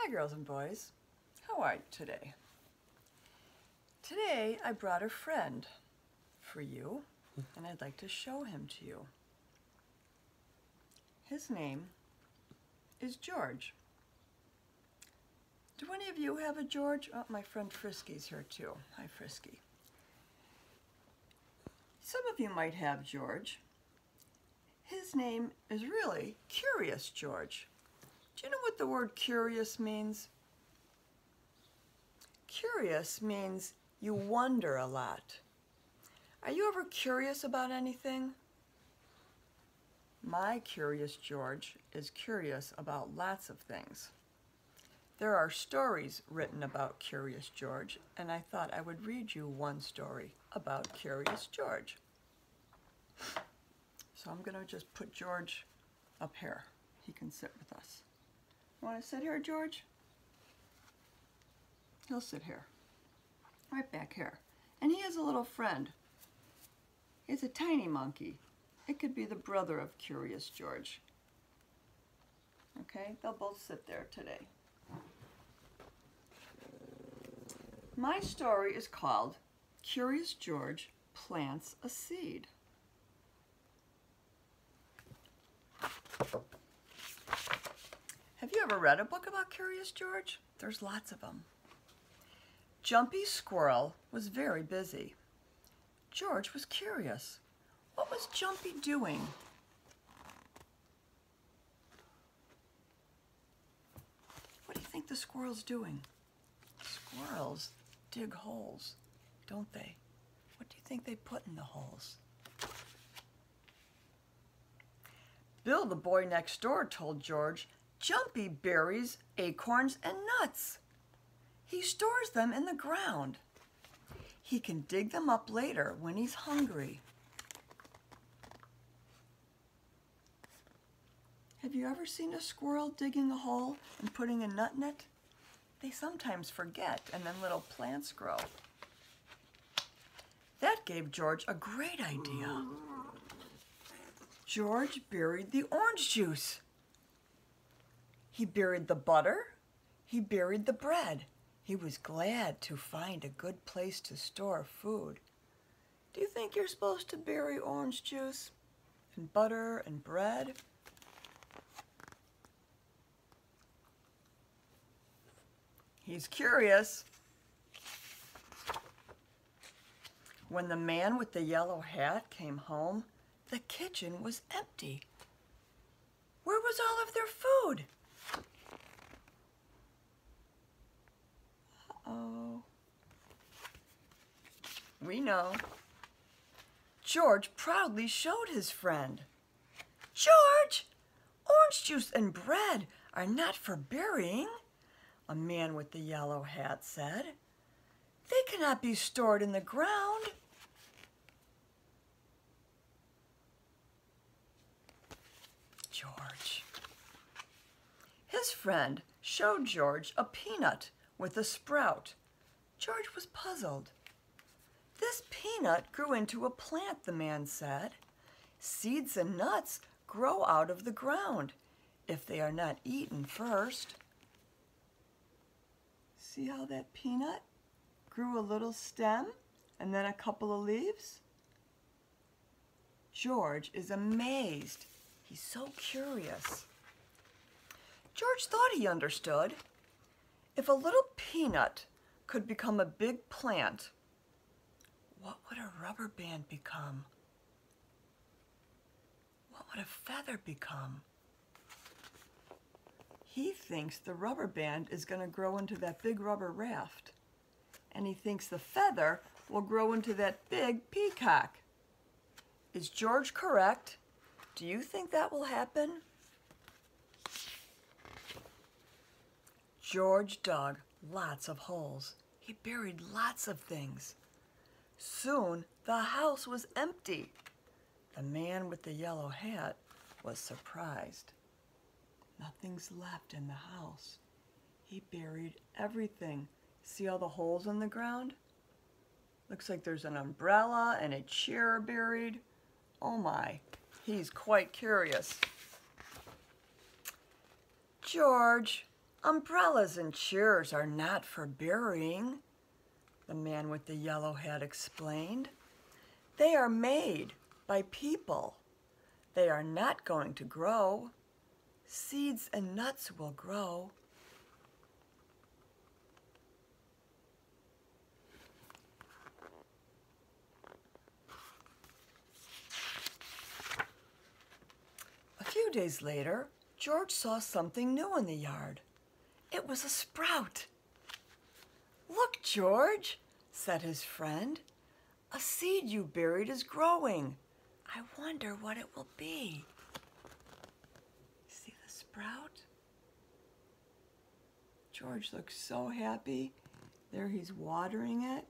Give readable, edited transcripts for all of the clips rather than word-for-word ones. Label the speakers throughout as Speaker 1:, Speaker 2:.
Speaker 1: Hi girls and boys, how are you today? Today I brought a friend for you and I'd like to show him to you. His name is George. Do any of you have a George? Oh, my friend Frisky's here too. Hi Frisky. Some of you might have George. His name is really Curious George. Do you know what the word curious means? Curious means you wonder a lot. Are you ever curious about anything? My Curious George is curious about lots of things. There are stories written about Curious George, and I thought I would read you one story about Curious George. So I'm going to just put George up here. He can sit with us. You want to sit here, George? He'll sit here, right back here. And he has a little friend. He's a tiny monkey. It could be the brother of Curious George. Okay, they'll both sit there today. My story is called Curious George Plants a Seed. Have you ever read a book about Curious George? There's lots of them. Jumpy Squirrel was very busy. George was curious. What was Jumpy doing? What do you think the squirrel's doing? Squirrels dig holes, don't they? What do you think they put in the holes? Bill, the boy next door, told George, Jumpy buries acorns and nuts. He stores them in the ground. He can dig them up later when he's hungry. Have you ever seen a squirrel digging a hole and putting a nut in it? They sometimes forget, and then little plants grow. That gave George a great idea. George buried the orange juice. He buried the butter. He buried the bread. He was glad to find a good place to store food. Do you think you're supposed to bury orange juice and butter and bread? He's curious. When the man with the yellow hat came home, the kitchen was empty. Where was all of their food? Uh-oh. We know. George proudly showed his friend. George, orange juice and bread are not for burying, a man with the yellow hat said. They cannot be stored in the ground. George. His friend showed George a peanut with a sprout. George was puzzled. This peanut grew into a plant, the man said. Seeds and nuts grow out of the ground if they are not eaten first. See how that peanut grew a little stem and then a couple of leaves? George is amazed. He's so curious. George thought he understood. If a little peanut could become a big plant, what would a rubber band become? What would a feather become? He thinks the rubber band is going to grow into that big rubber raft. And he thinks the feather will grow into that big peacock. Is George correct? Do you think that will happen? George dug lots of holes. He buried lots of things. Soon the house was empty. The man with the yellow hat was surprised. Nothing's left in the house. He buried everything. See all the holes in the ground? Looks like there's an umbrella and a chair buried. Oh my, he's quite curious. George, Umbrellas and chairs are not for burying, the man with the yellow hat explained. They are made by people. They are not going to grow. Seeds and nuts will grow. A few days later, George saw something new in the yard. It was a sprout. "Look, George," said his friend. "A seed you buried is growing. I wonder what it will be." See the sprout? George looks so happy. There he's watering it,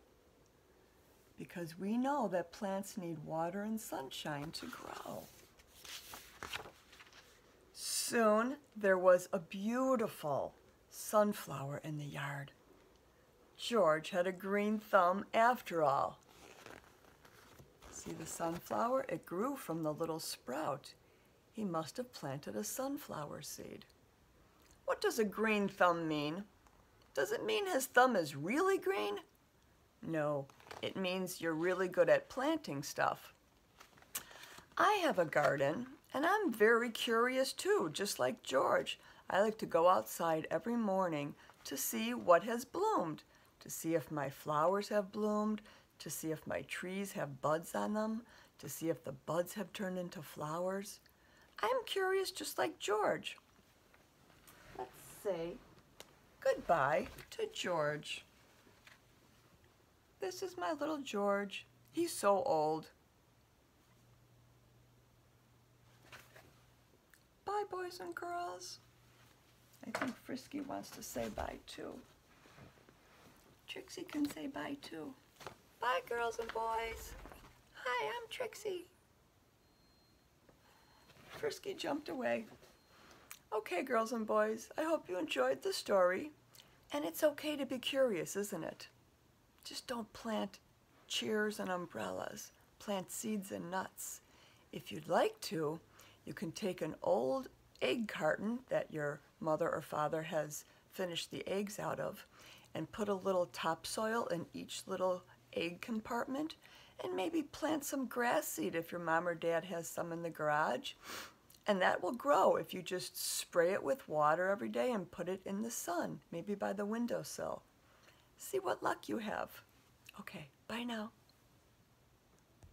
Speaker 1: because we know that plants need water and sunshine to grow. Soon there was a beautiful sunflower in the yard. George had a green thumb after all. See the sunflower? It grew from the little sprout. He must have planted a sunflower seed. What does a green thumb mean? Does it mean his thumb is really green? No, it means you're really good at planting stuff. I have a garden, and I'm very curious too, just like George. I like to go outside every morning to see what has bloomed, to see if my flowers have bloomed, to see if my trees have buds on them, to see if the buds have turned into flowers. I'm curious just like George. Let's say goodbye to George. This is my little George. He's so old. Bye, boys and girls. I think Frisky wants to say bye too. Trixie can say bye too. Bye, girls and boys. Hi, I'm Trixie. Frisky jumped away. Okay, girls and boys, I hope you enjoyed the story. And it's okay to be curious, isn't it? Just don't plant chairs and umbrellas. Plant seeds and nuts. If you'd like to, you can take an old egg carton that your mother or father has finished the eggs out of and put a little topsoil in each little egg compartment, and maybe plant some grass seed if your mom or dad has some in the garage. And that will grow if you just spray it with water every day and put it in the sun, maybe by the windowsill. See what luck you have. Okay, bye now.